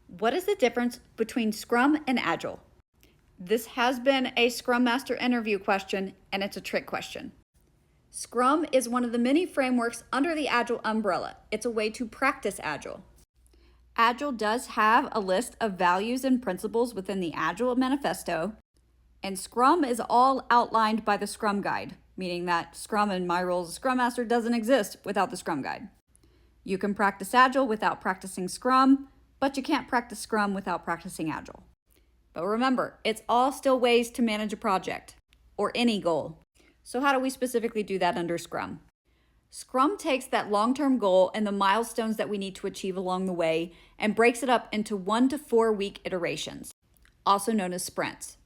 What is the difference between Scrum and Agile? This has been a Scrum Master interview question, and it's a trick question. Scrum is one of the many frameworks under the Agile umbrella. It's a way to practice Agile. Agile does have a list of values and principles within the Agile Manifesto, and Scrum is all outlined by the Scrum Guide, meaning that Scrum in my role as a Scrum Master doesn't exist without the Scrum Guide. You can practice Agile without practicing Scrum, but you can't practice Scrum without practicing Agile. But remember, it's all still ways to manage a project or any goal. So how do we specifically do that under Scrum? Scrum takes that long-term goal and the milestones that we need to achieve along the way and breaks it up into 1 to 4 week iterations, also known as sprints,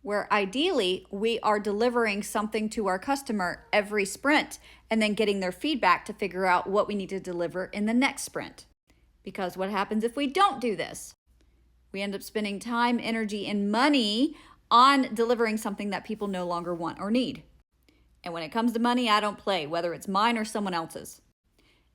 where ideally we are delivering something to our customer every sprint and then getting their feedback to figure out what we need to deliver in the next sprint. Because what happens if we don't do this? We end up spending time, energy, and money on delivering something that people no longer want or need. And when it comes to money, I don't play, whether it's mine or someone else's.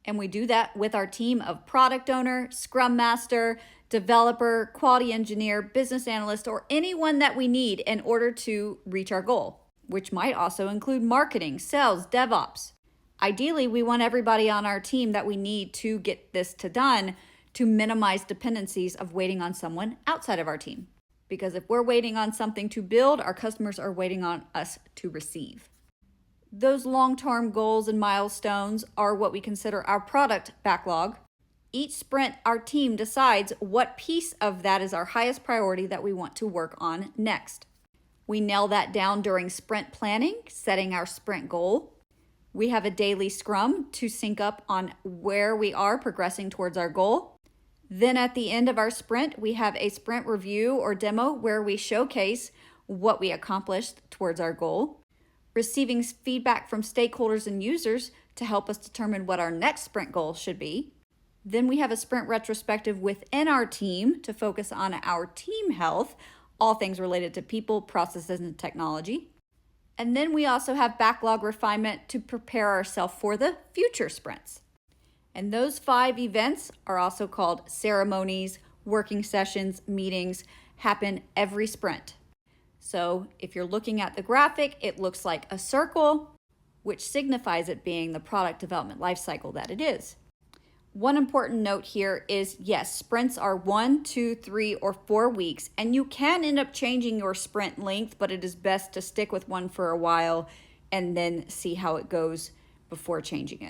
And we do that with our team of product owner, Scrum Master, developer, quality engineer, business analyst, or anyone that we need in order to reach our goal, which might also include marketing, sales, DevOps. Ideally, we want everybody on our team that we need to get this done to minimize dependencies of waiting on someone outside of our team. Because if we're waiting on something to build, our customers are waiting on us to receive. Those long-term goals and milestones are what we consider our product backlog. Each sprint, our team decides what piece of that is our highest priority that we want to work on next. We nail that down during sprint planning, setting our sprint goal. We have a daily scrum to sync up on where we are progressing towards our goal. Then at the end of our sprint, we have a sprint review or demo where we showcase what we accomplished towards our goal, receiving feedback from stakeholders and users to help us determine what our next sprint goal should be. Then we have a sprint retrospective within our team to focus on our team health, all things related to people, processes, and technology. And then we also have backlog refinement to prepare ourselves for the future sprints. And those 5 events are also called ceremonies, working sessions, meetings, happen every sprint. So if you're looking at the graphic, it looks like a circle, which signifies it being the product development lifecycle that it is. One important note here is, yes, sprints are 1, 2, 3, or 4 weeks, and you can end up changing your sprint length, but it is best to stick with one for a while and then see how it goes before changing it.